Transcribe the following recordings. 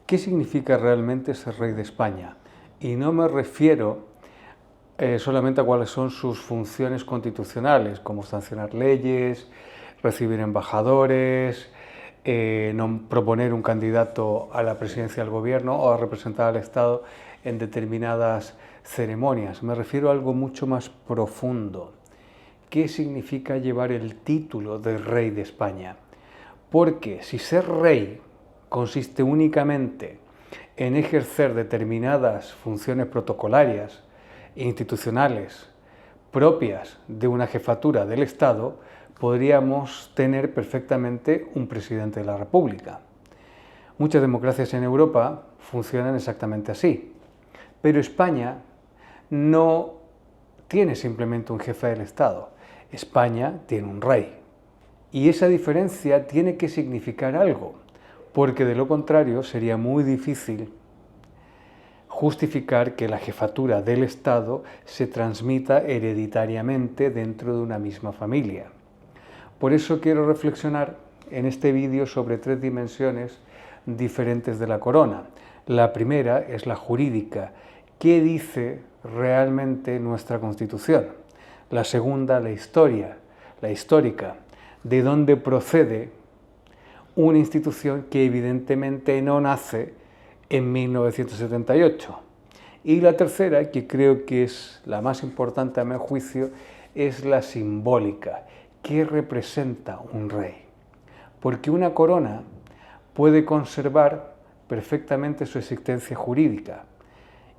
¿Qué significa realmente ser rey de España? Y no me refiero solamente a cuáles son sus funciones constitucionales, como sancionar leyes, recibir embajadores, proponer un candidato a la presidencia del gobierno o a representar al Estado en determinadas ceremonias. Me refiero a algo mucho más profundo. ¿Qué significa llevar el título de rey de España? Porque si ser rey consiste únicamente en ejercer determinadas funciones protocolarias e institucionales propias de una jefatura del Estado, podríamos tener perfectamente un presidente de la República. Muchas democracias en Europa funcionan exactamente así, pero España no tiene simplemente un jefe del Estado, España tiene un rey. Y esa diferencia tiene que significar algo, porque de lo contrario sería muy difícil justificar que la jefatura del Estado se transmita hereditariamente dentro de una misma familia. Por eso quiero reflexionar en este vídeo sobre tres dimensiones diferentes de la corona. La primera es la jurídica. ¿Qué dice realmente nuestra Constitución? La segunda, la histórica. ¿De dónde procede una institución que evidentemente no nace en 1978? Y la tercera, que creo que es la más importante a mi juicio, es la simbólica. ¿Qué representa un rey? Porque una corona puede conservar perfectamente su existencia jurídica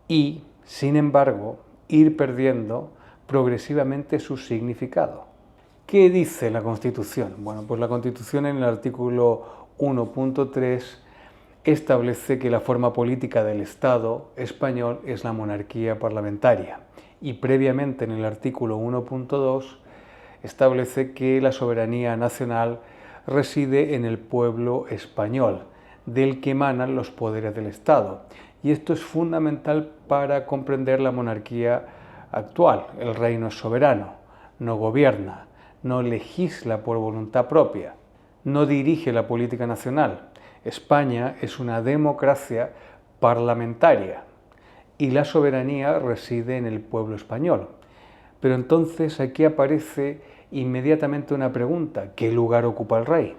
y, sin embargo, ir perdiendo progresivamente su significado. ¿Qué dice la Constitución? Bueno, pues la Constitución en el artículo 1.3 establece que la forma política del Estado español es la monarquía parlamentaria y previamente en el artículo 1.2 establece que la soberanía nacional reside en el pueblo español, del que emanan los poderes del Estado. Y esto es fundamental para comprender la monarquía actual. El rey no es soberano, no gobierna, no legisla por voluntad propia, no dirige la política nacional. España es una democracia parlamentaria y la soberanía reside en el pueblo español. Pero entonces aquí aparece inmediatamente una pregunta: ¿qué lugar ocupa el rey?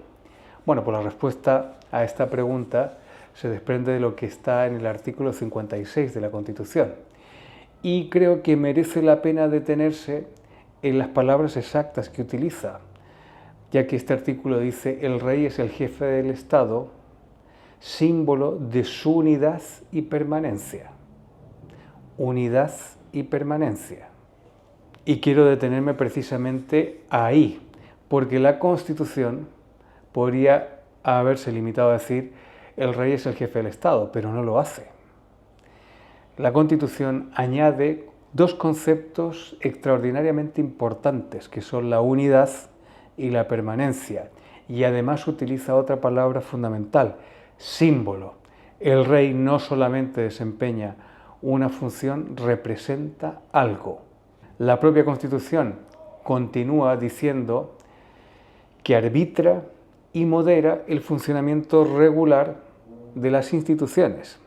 Bueno, pues la respuesta a esta pregunta se desprende de lo que está en el artículo 56 de la Constitución. Y creo que merece la pena detenerse en las palabras exactas que utiliza, ya que este artículo dice: el rey es el jefe del Estado, símbolo de su unidad y permanencia. Unidad y permanencia. Y quiero detenerme precisamente ahí, porque la Constitución podría haberse limitado a decir el rey es el jefe del Estado, pero no lo hace. La Constitución añade dos conceptos extraordinariamente importantes, que son la unidad y la permanencia, y además utiliza otra palabra fundamental: símbolo. El rey no solamente desempeña una función, representa algo. La propia Constitución continúa diciendo que arbitra y modera el funcionamiento regular de las instituciones.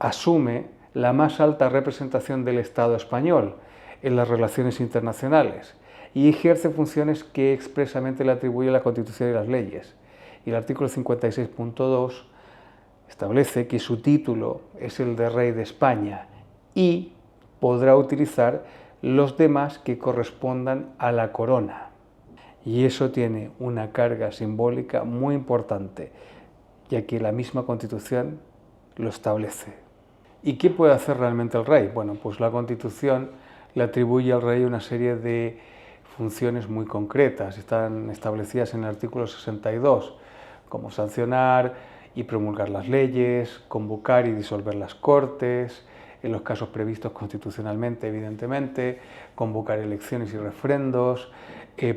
Asume la más alta representación del Estado español en las relaciones internacionales y ejerce funciones que expresamente le atribuye la Constitución y las leyes. Y el artículo 56.2 establece que su título es el de Rey de España y podrá utilizar los demás que correspondan a la corona. Y eso tiene una carga simbólica muy importante, ya que la misma Constitución lo establece. ¿Y qué puede hacer realmente el rey? Bueno, pues la Constitución le atribuye al rey una serie de funciones muy concretas. Están establecidas en el artículo 62, como sancionar y promulgar las leyes, convocar y disolver las Cortes, en los casos previstos constitucionalmente, evidentemente, convocar elecciones y referendos,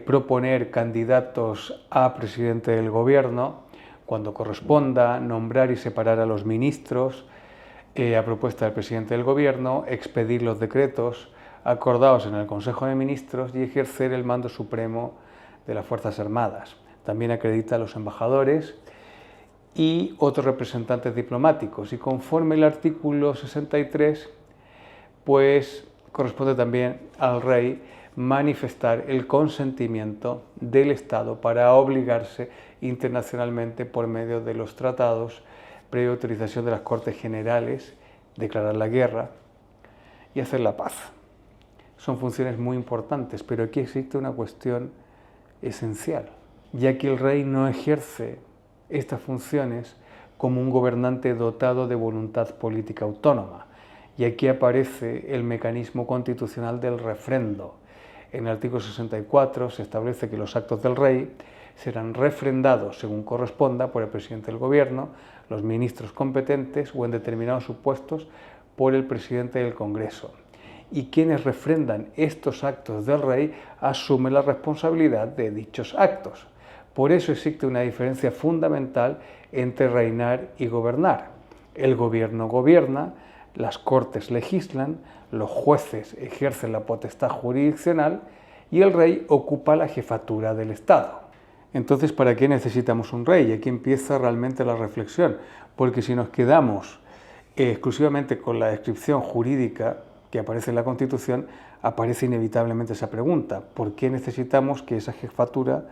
proponer candidatos a presidente del gobierno, cuando corresponda, nombrar y separar a los ministros a propuesta del presidente del gobierno, expedir los decretos acordados en el Consejo de Ministros y ejercer el mando supremo de las Fuerzas Armadas. También acredita a los embajadores y otros representantes diplomáticos. Y conforme el artículo 63, pues corresponde también al rey manifestar el consentimiento del Estado para obligarse internacionalmente por medio de los tratados, previa autorización de las Cortes Generales, declarar la guerra y hacer la paz. Son funciones muy importantes, pero aquí existe una cuestión esencial, ya que el rey no ejerce estas funciones como un gobernante dotado de voluntad política autónoma. Y aquí aparece el mecanismo constitucional del refrendo. En el artículo 64 se establece que los actos del rey serán refrendados según corresponda por el presidente del gobierno, los ministros competentes o en determinados supuestos por el presidente del Congreso. Y quienes refrendan estos actos del rey asumen la responsabilidad de dichos actos. Por eso existe una diferencia fundamental entre reinar y gobernar. El gobierno gobierna, las cortes legislan, los jueces ejercen la potestad jurisdiccional y el rey ocupa la jefatura del Estado. Entonces, ¿para qué necesitamos un rey? Y aquí empieza realmente la reflexión, porque si nos quedamos exclusivamente con la descripción jurídica que aparece en la Constitución, aparece inevitablemente esa pregunta: ¿por qué necesitamos que esa jefatura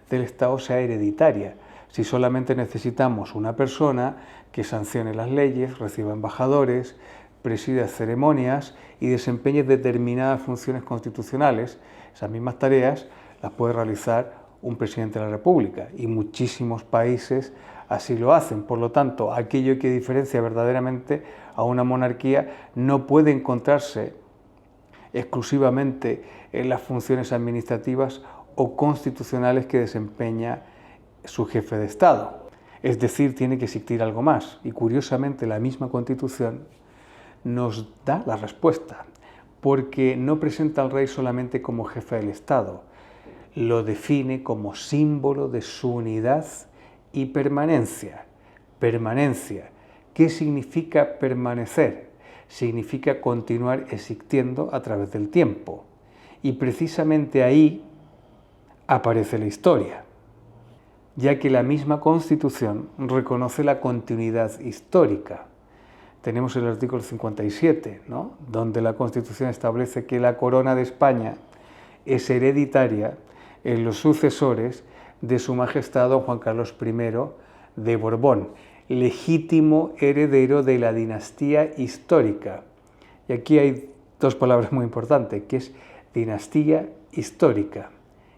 del Estado sea hereditaria? Si solamente necesitamos una persona que sancione las leyes, reciba embajadores, presida ceremonias y desempeñe determinadas funciones constitucionales, esas mismas tareas las puede realizar un presidente de la República, y muchísimos países así lo hacen. Por lo tanto, aquello que diferencia verdaderamente a una monarquía no puede encontrarse exclusivamente en las funciones administrativas o constitucionales que desempeña su jefe de Estado. Es decir, tiene que existir algo más. Y curiosamente la misma Constitución nos da la respuesta, porque no presenta al rey solamente como jefe del Estado, lo define como símbolo de su unidad y permanencia. Permanencia. ¿Qué significa permanecer? Significa continuar existiendo a través del tiempo. Y precisamente ahí aparece la historia, ya que la misma Constitución reconoce la continuidad histórica. Tenemos el artículo 57, ¿no?, donde la Constitución establece que la corona de España es hereditaria en los sucesores de su majestad don Juan Carlos I de Borbón, legítimo heredero de la dinastía histórica. Y aquí hay dos palabras muy importantes, que es dinastía histórica.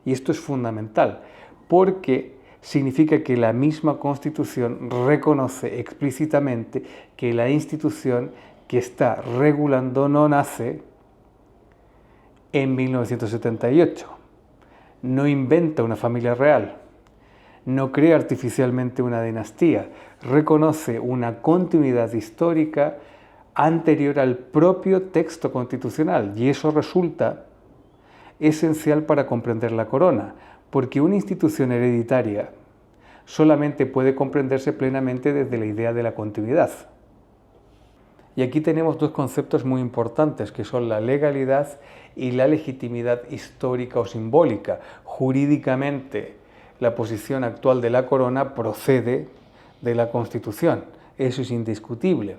Y esto es fundamental, porque significa que la misma Constitución reconoce explícitamente que la institución que está regulando no nace en 1978, no inventa una familia real, no crea artificialmente una dinastía, reconoce una continuidad histórica anterior al propio texto constitucional, y eso resulta esencial para comprender la corona, porque una institución hereditaria solamente puede comprenderse plenamente desde la idea de la continuidad. Y aquí tenemos dos conceptos muy importantes, que son la legalidad y la legitimidad histórica o simbólica. Jurídicamente, la posición actual de la corona procede de la Constitución, eso es indiscutible.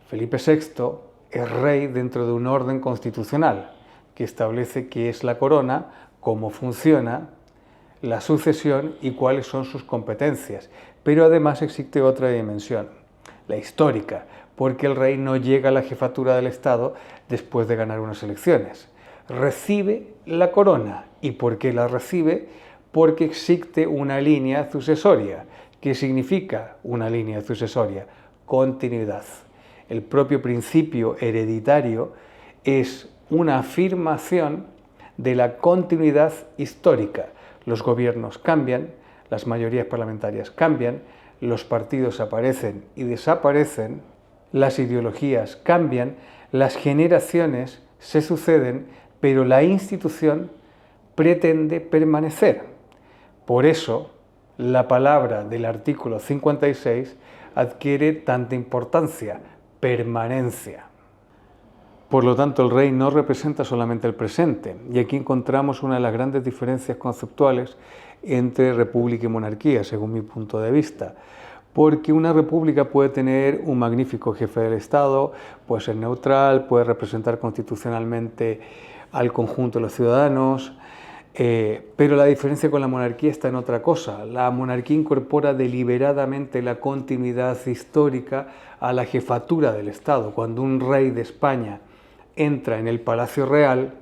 Felipe VI es rey dentro de un orden constitucional que establece qué es la corona, cómo funciona la sucesión y cuáles son sus competencias. Pero además existe otra dimensión, la histórica, porque el rey no llega a la jefatura del Estado después de ganar unas elecciones. Recibe la corona. ¿Y por qué la recibe? Porque existe una línea sucesoria. ¿Qué significa una línea sucesoria? Continuidad. El propio principio hereditario es una afirmación de la continuidad histórica. Los gobiernos cambian, las mayorías parlamentarias cambian, los partidos aparecen y desaparecen, las ideologías cambian, las generaciones se suceden, pero la institución pretende permanecer. Por eso, la palabra del artículo 56 adquiere tanta importancia: permanencia. Por lo tanto, el rey no representa solamente el presente, y aquí encontramos una de las grandes diferencias conceptuales entre república y monarquía, según mi punto de vista, Porque una república puede tener un magnífico jefe del Estado, puede ser neutral, puede representar constitucionalmente al conjunto de los ciudadanos, pero la diferencia con la monarquía está en otra cosa. La monarquía incorpora deliberadamente la continuidad histórica a la jefatura del Estado. Cuando un rey de España entra en el Palacio Real,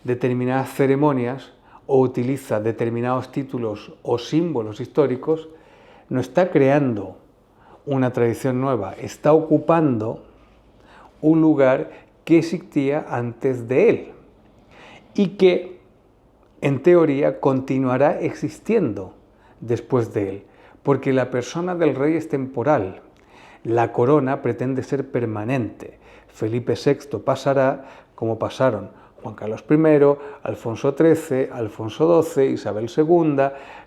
determinadas ceremonias o utiliza determinados títulos o símbolos históricos, no está creando una tradición nueva, está ocupando un lugar que existía antes de él y que, en teoría, continuará existiendo después de él, porque la persona del rey es temporal, la corona pretende ser permanente. Felipe VI pasará como pasaron Juan Carlos I, Alfonso XIII, Alfonso XII, Isabel II,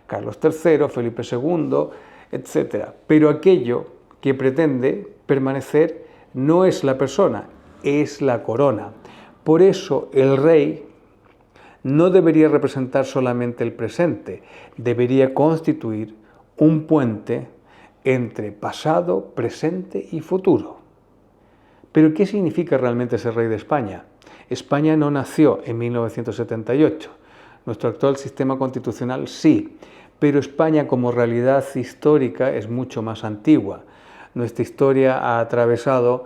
Carlos III, Felipe II, etc. Pero aquello que pretende permanecer no es la persona, es la corona. Por eso el rey no debería representar solamente el presente, debería constituir un puente entre pasado, presente y futuro. Pero ¿qué significa realmente ser rey de España? España no nació en 1978. Nuestro actual sistema constitucional sí, pero España como realidad histórica es mucho más antigua. Nuestra historia ha atravesado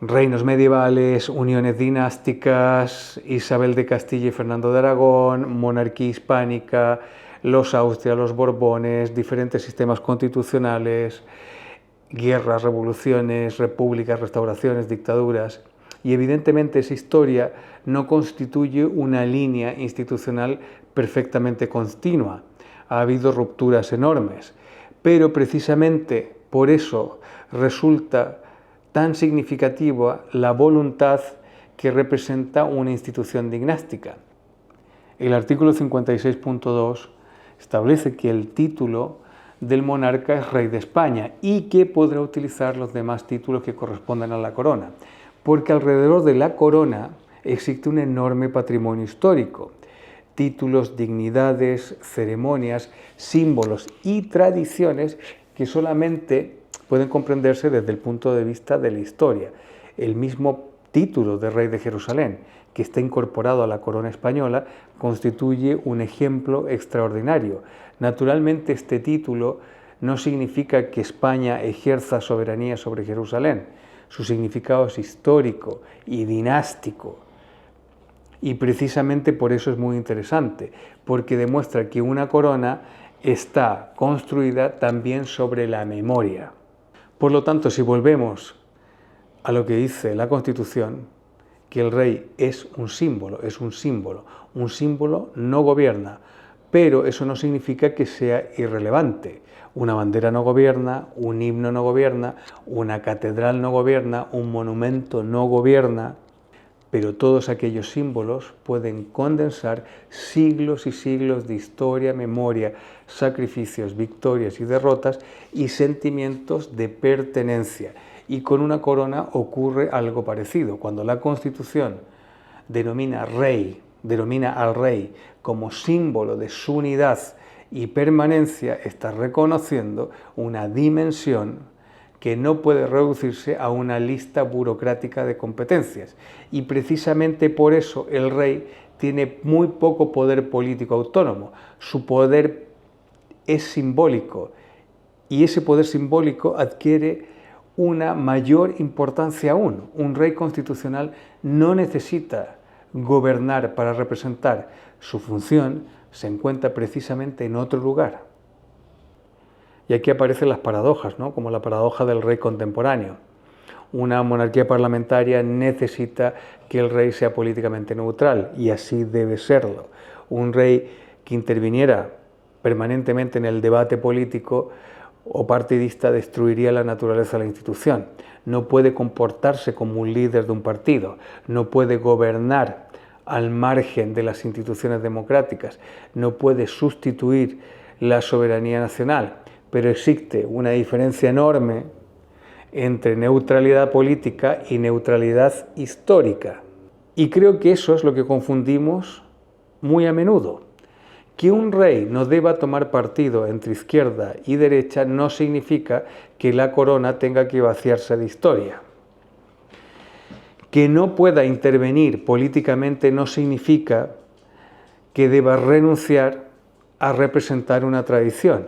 reinos medievales, uniones dinásticas, Isabel de Castilla y Fernando de Aragón, monarquía hispánica, los Austria, los Borbones, diferentes sistemas constitucionales, guerras, revoluciones, repúblicas, restauraciones, dictaduras. Y evidentemente esa historia no constituye una línea institucional perfectamente continua. Ha habido rupturas enormes, pero precisamente por eso resulta tan significativa la voluntad que representa una institución dinástica. El artículo 56.2 establece que el título del monarca es rey de España y que podrá utilizar los demás títulos que correspondan a la corona, porque alrededor de la corona existe un enorme patrimonio histórico, títulos, dignidades, ceremonias, símbolos y tradiciones que solamente pueden comprenderse desde el punto de vista de la historia. El mismo título de rey de Jerusalén, que está incorporado a la corona española, constituye un ejemplo extraordinario. Naturalmente, este título no significa que España ejerza soberanía sobre Jerusalén. Su significado es histórico y dinástico. Y precisamente por eso es muy interesante, porque demuestra que una corona está construida también sobre la memoria. Por lo tanto, si volvemos a lo que dice la Constitución, que el rey es un símbolo. Un símbolo no gobierna, pero eso no significa que sea irrelevante. Una bandera no gobierna, un himno no gobierna, una catedral no gobierna, un monumento no gobierna, pero todos aquellos símbolos pueden condensar siglos y siglos de historia, memoria, sacrificios, victorias y derrotas y sentimientos de pertenencia. Y con una corona ocurre algo parecido. Cuando la Constitución denomina al rey como símbolo de su unidad y permanencia, está reconociendo una dimensión que no puede reducirse a una lista burocrática de competencias. Y precisamente por eso el rey tiene muy poco poder político autónomo. Su poder es simbólico y ese poder simbólico adquiere una mayor importancia aún. Un rey constitucional no necesita gobernar para representar. Su función se encuentra precisamente en otro lugar. Y aquí aparecen las paradojas, ¿no? Como la paradoja del rey contemporáneo. Una monarquía parlamentaria necesita que el rey sea políticamente neutral, y así debe serlo. Un rey que interviniera permanentemente en el debate político o partidista destruiría la naturaleza de la institución. No puede comportarse como un líder de un partido, no puede gobernar al margen de las instituciones democráticas, no puede sustituir la soberanía nacional, pero existe una diferencia enorme entre neutralidad política y neutralidad histórica. Y creo que eso es lo que confundimos muy a menudo, Que un rey no deba tomar partido entre izquierda y derecha no significa que la corona tenga que vaciarse de historia. Que no pueda intervenir políticamente no significa que deba renunciar a representar una tradición.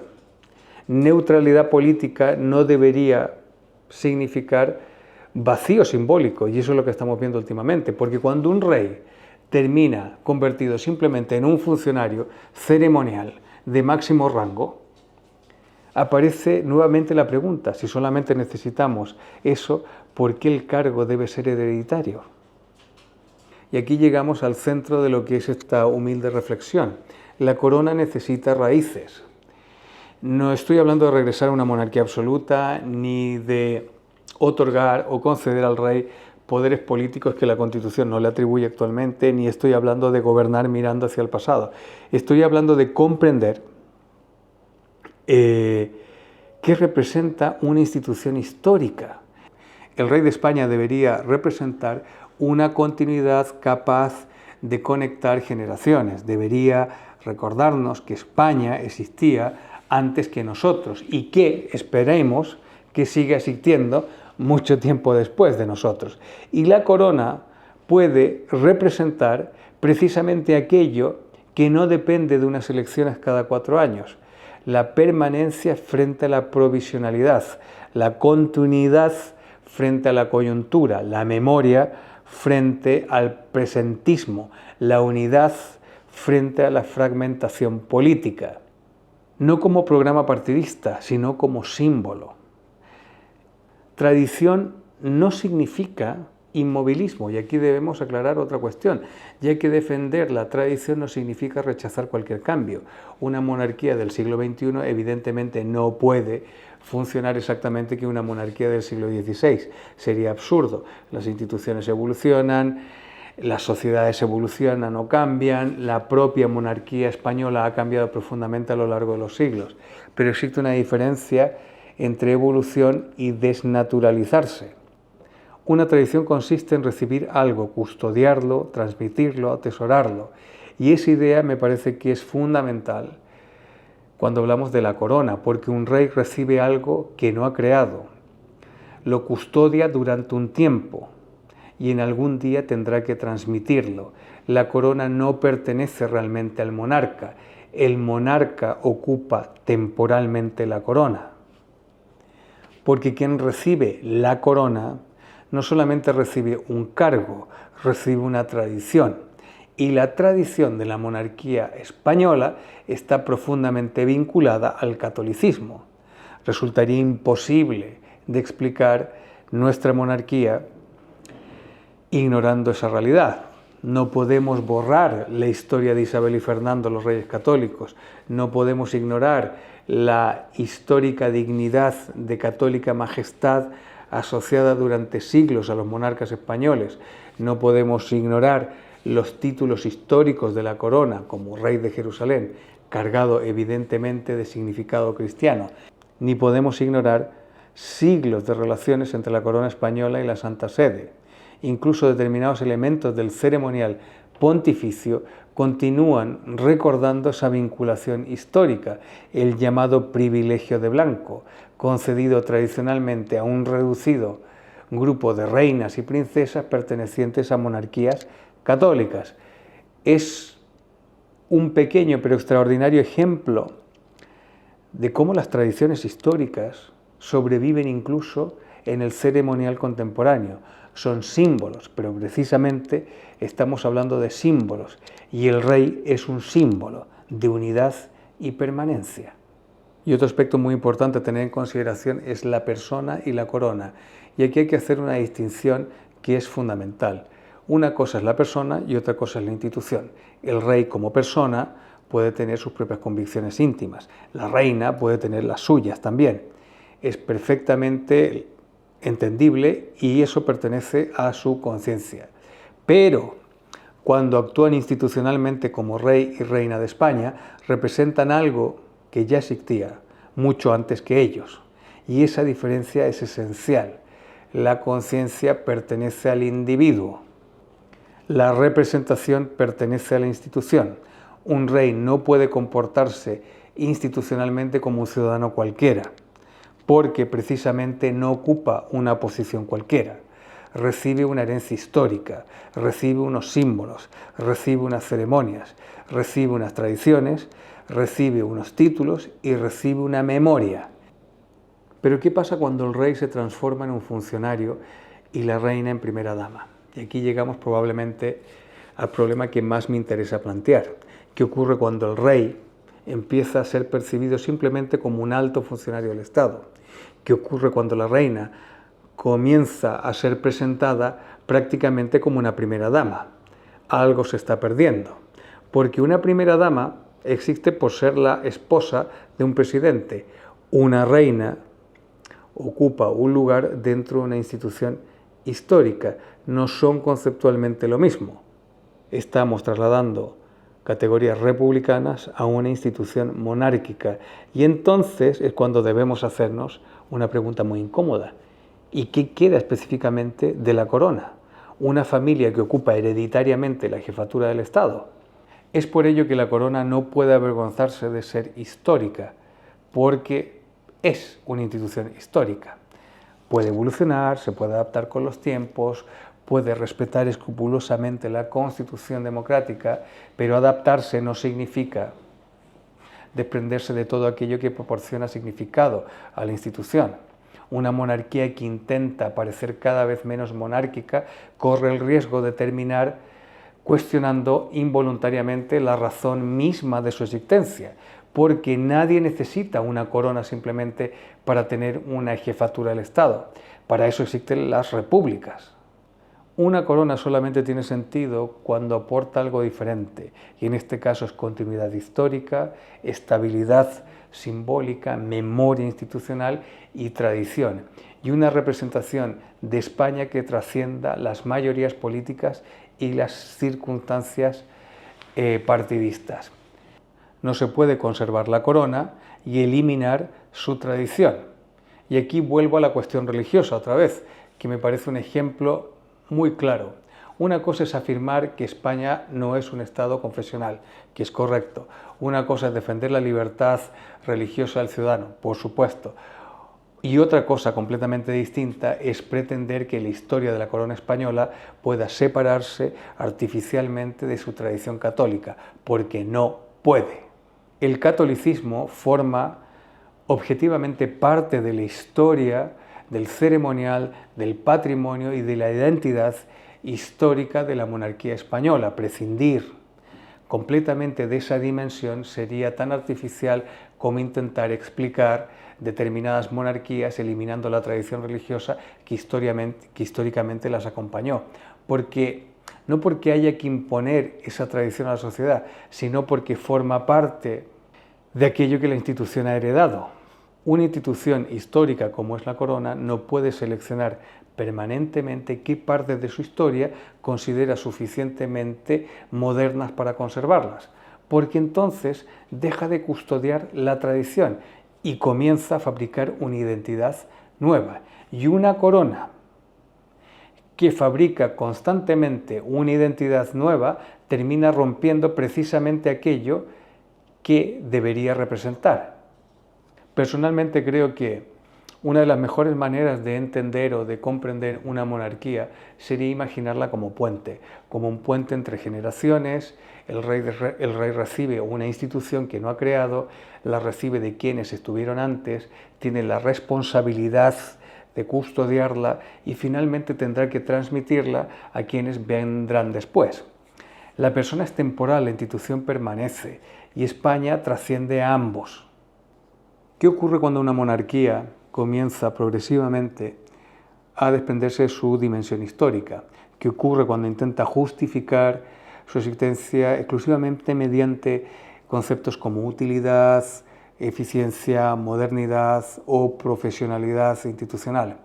Neutralidad política no debería significar vacío simbólico, y eso es lo que estamos viendo últimamente, porque cuando un rey termina convertido simplemente en un funcionario ceremonial de máximo rango, aparece nuevamente la pregunta, si solamente necesitamos eso, ¿por qué el cargo debe ser hereditario? Y aquí llegamos al centro de lo que es esta humilde reflexión. La corona necesita raíces. No estoy hablando de regresar a una monarquía absoluta, ni de otorgar o conceder al rey poderes políticos que la Constitución no le atribuye actualmente, ni estoy hablando de gobernar mirando hacia el pasado. Estoy hablando de comprender qué representa una institución histórica. El rey de España debería representar una continuidad capaz de conectar generaciones. Debería recordarnos que España existía antes que nosotros y que esperemos que siga existiendo mucho tiempo después de nosotros. Y la corona puede representar precisamente aquello que no depende de unas elecciones cada 4 años. La permanencia frente a la provisionalidad, la continuidad frente a la coyuntura, la memoria frente al presentismo, la unidad frente a la fragmentación política. No como programa partidista, sino como símbolo. Tradición no significa inmovilismo, y aquí debemos aclarar otra cuestión, ya que defender la tradición no significa rechazar cualquier cambio. Una monarquía del siglo XXI evidentemente no puede funcionar exactamente que una monarquía del siglo XVI. Sería absurdo. Las instituciones evolucionan, las sociedades evolucionan o cambian, la propia monarquía española ha cambiado profundamente a lo largo de los siglos, pero existe una diferencia entre evolución y desnaturalizarse. Una tradición consiste en recibir algo, custodiarlo, transmitirlo, atesorarlo, y esa idea me parece que es fundamental cuando hablamos de la corona, porque un rey recibe algo que no ha creado, lo custodia durante un tiempo y en algún día tendrá que transmitirlo. La corona no pertenece realmente al monarca, el monarca ocupa temporalmente la corona, porque quien recibe la corona no solamente recibe un cargo, recibe una tradición. Y la tradición de la monarquía española está profundamente vinculada al catolicismo. Resultaría imposible de explicar nuestra monarquía ignorando esa realidad. No podemos borrar la historia de Isabel y Fernando, los reyes católicos. No podemos ignorar la histórica dignidad de católica majestad asociada durante siglos a los monarcas españoles. No podemos ignorar los títulos históricos de la corona, como rey de Jerusalén, cargado evidentemente de significado cristiano. Ni podemos ignorar siglos de relaciones entre la corona española y la Santa Sede. Incluso determinados elementos del ceremonial pontificio continúan recordando esa vinculación histórica, el llamado privilegio de blanco, concedido tradicionalmente a un reducido grupo de reinas y princesas pertenecientes a monarquías católicas. Es un pequeño pero extraordinario ejemplo de cómo las tradiciones históricas sobreviven incluso en el ceremonial contemporáneo. Son símbolos, pero precisamente estamos hablando de símbolos y el rey es un símbolo de unidad y permanencia. Y otro aspecto muy importante a tener en consideración es la persona y la corona. Y aquí hay que hacer una distinción que es fundamental. Una cosa es la persona y otra cosa es la institución. El rey como persona puede tener sus propias convicciones íntimas. La reina puede tener las suyas también. Es perfectamente entendible y eso pertenece a su conciencia. Pero cuando actúan institucionalmente como rey y reina de España, representan algo que ya existía mucho antes que ellos. Y esa diferencia es esencial. La conciencia pertenece al individuo. La representación pertenece a la institución. Un rey no puede comportarse institucionalmente como un ciudadano cualquiera, porque precisamente no ocupa una posición cualquiera. Recibe una herencia histórica, recibe unos símbolos, recibe unas ceremonias, recibe unas tradiciones, recibe unos títulos y recibe una memoria. Pero ¿qué pasa cuando el rey se transforma en un funcionario y la reina en primera dama? Y aquí llegamos probablemente al problema que más me interesa plantear. ¿Qué ocurre cuando el rey empieza a ser percibido simplemente como un alto funcionario del Estado? ¿Qué ocurre cuando la reina comienza a ser presentada prácticamente como una primera dama? Algo se está perdiendo, porque una primera dama existe por ser la esposa de un presidente. Una reina ocupa un lugar dentro de una institución histórica. No son conceptualmente lo mismo. Estamos trasladando categorías republicanas a una institución monárquica. Y entonces es cuando debemos hacernos una pregunta muy incómoda. ¿Y qué queda específicamente de la corona? Una familia que ocupa hereditariamente la jefatura del Estado. Es por ello que la corona no puede avergonzarse de ser histórica, porque es una institución histórica. Puede evolucionar, se puede adaptar con los tiempos, puede respetar escrupulosamente la Constitución democrática, pero adaptarse no significa desprenderse de todo aquello que proporciona significado a la institución. Una monarquía que intenta parecer cada vez menos monárquica corre el riesgo de terminar cuestionando involuntariamente la razón misma de su existencia, porque nadie necesita una corona simplemente para tener una jefatura del Estado. Para eso existen las repúblicas. Una corona solamente tiene sentido cuando aporta algo diferente, y en este caso es continuidad histórica, estabilidad simbólica, memoria institucional y tradición, y una representación de España que trascienda las mayorías políticas y las circunstancias partidistas. No se puede conservar la corona y eliminar su tradición. Y aquí vuelvo a la cuestión religiosa otra vez, que me parece un ejemplo muy claro. Una cosa es afirmar que España no es un Estado confesional, que es correcto. Una cosa es defender la libertad religiosa del ciudadano, por supuesto. Y otra cosa completamente distinta es pretender que la historia de la corona española pueda separarse artificialmente de su tradición católica, porque no puede. El catolicismo forma objetivamente parte de la historia, del ceremonial, del patrimonio y de la identidad histórica de la monarquía española. Prescindir completamente de esa dimensión sería tan artificial como intentar explicar determinadas monarquías eliminando la tradición religiosa que históricamente las acompañó. No porque haya que imponer esa tradición a la sociedad, sino porque forma parte de aquello que la institución ha heredado. Una institución histórica como es la corona no puede seleccionar permanentemente qué partes de su historia considera suficientemente modernas para conservarlas, porque entonces deja de custodiar la tradición y comienza a fabricar una identidad nueva. Y una corona que fabrica constantemente una identidad nueva termina rompiendo precisamente aquello que debería representar. Personalmente creo que una de las mejores maneras de entender o de comprender una monarquía sería imaginarla como un puente entre generaciones. El rey recibe una institución que no ha creado, la recibe de quienes estuvieron antes, tiene la responsabilidad de custodiarla y finalmente tendrá que transmitirla a quienes vendrán después. La persona es temporal, la institución permanece y España trasciende a ambos. ¿Qué ocurre cuando una monarquía comienza progresivamente a desprenderse de su dimensión histórica? ¿Qué ocurre cuando intenta justificar su existencia exclusivamente mediante conceptos como utilidad, eficiencia, modernidad o profesionalidad institucional?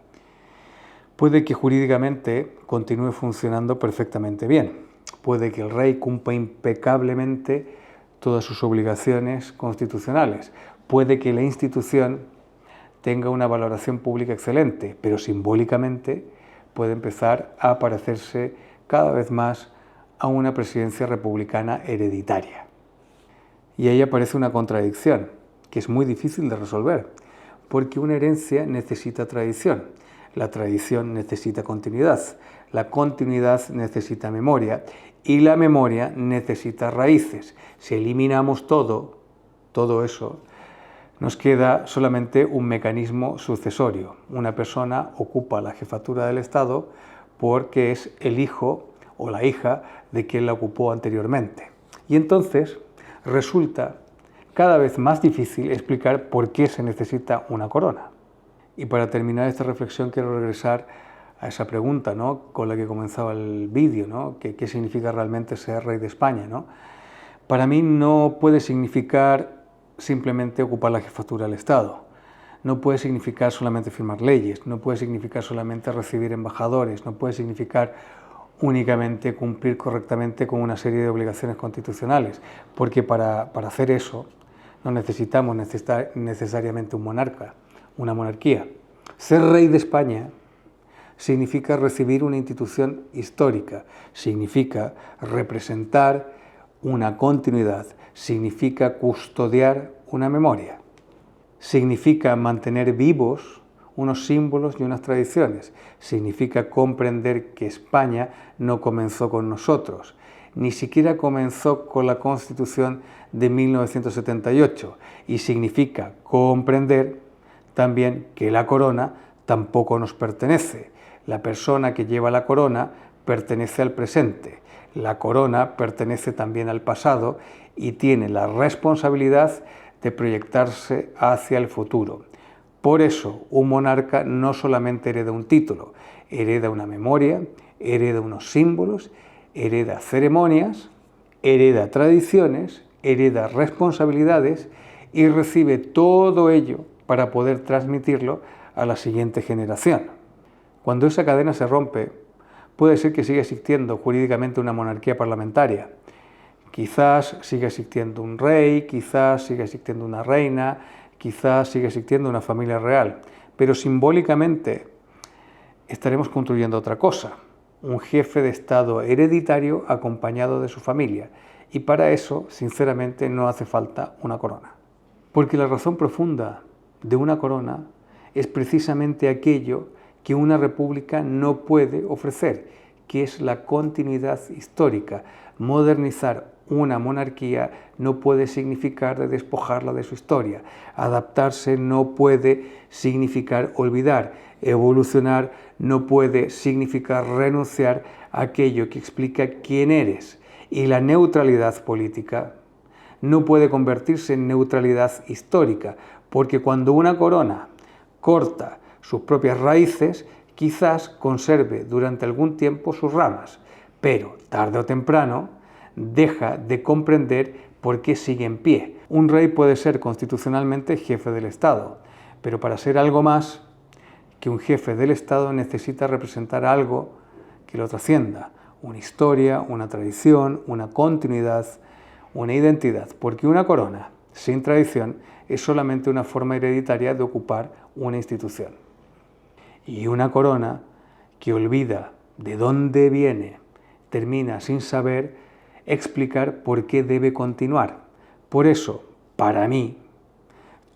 Puede que jurídicamente continúe funcionando perfectamente bien. Puede que el rey cumpla impecablemente todas sus obligaciones constitucionales. Puede que la institución tenga una valoración pública excelente, pero simbólicamente puede empezar a parecerse cada vez más a una presidencia republicana hereditaria. Y ahí aparece una contradicción, que es muy difícil de resolver, porque una herencia necesita tradición, la tradición necesita continuidad, la continuidad necesita memoria y la memoria necesita raíces. Si eliminamos todo eso, nos queda solamente un mecanismo sucesorio. Una persona ocupa la jefatura del Estado porque es el hijo o la hija de quien la ocupó anteriormente. Y entonces resulta cada vez más difícil explicar por qué se necesita una corona. Y para terminar esta reflexión quiero regresar a esa pregunta, ¿no?, con la que comenzaba el vídeo, ¿no?, ¿qué significa realmente ser rey de España, ¿no? Para mí no puede significar simplemente ocupar la jefatura del Estado, no puede significar solamente firmar leyes, no puede significar solamente recibir embajadores, no puede significar únicamente cumplir correctamente con una serie de obligaciones constitucionales, porque para hacer eso no necesitamos necesariamente un monarca, una monarquía. Ser rey de España significa recibir una institución histórica, significa representar una continuidad, significa custodiar una memoria, significa mantener vivos unos símbolos y unas tradiciones, significa comprender que España no comenzó con nosotros, ni siquiera comenzó con la Constitución de 1978, y significa comprender también que la corona tampoco nos pertenece. La persona que lleva la corona pertenece al presente, la corona pertenece también al pasado y tiene la responsabilidad de proyectarse hacia el futuro. Por eso, un monarca no solamente hereda un título, hereda una memoria, hereda unos símbolos, hereda ceremonias, hereda tradiciones, hereda responsabilidades y recibe todo ello para poder transmitirlo a la siguiente generación. Cuando esa cadena se rompe, puede ser que siga existiendo jurídicamente una monarquía parlamentaria. Quizás siga existiendo un rey, quizás siga existiendo una reina, quizás siga existiendo una familia real, pero simbólicamente estaremos construyendo otra cosa, un jefe de Estado hereditario acompañado de su familia, y para eso, sinceramente, no hace falta una corona. Porque la razón profunda de una corona es precisamente aquello que una república no puede ofrecer, que es la continuidad histórica. Modernizar una monarquía no puede significar de despojarla de su historia. Adaptarse no puede significar olvidar. Evolucionar no puede significar renunciar a aquello que explica quién eres. Y la neutralidad política no puede convertirse en neutralidad histórica, porque cuando una corona corta sus propias raíces, quizás conserve durante algún tiempo sus ramas, pero tarde o temprano deja de comprender por qué sigue en pie. Un rey puede ser constitucionalmente jefe del Estado, pero para ser algo más que un jefe del Estado necesita representar algo que lo trascienda, una historia, una tradición, una continuidad, una identidad, porque una corona sin tradición es solamente una forma hereditaria de ocupar una institución. Y una corona que olvida de dónde viene, termina sin saber explicar por qué debe continuar. Por eso, para mí,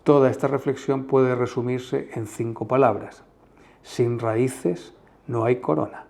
toda esta reflexión puede resumirse en 5 palabras. Sin raíces no hay corona.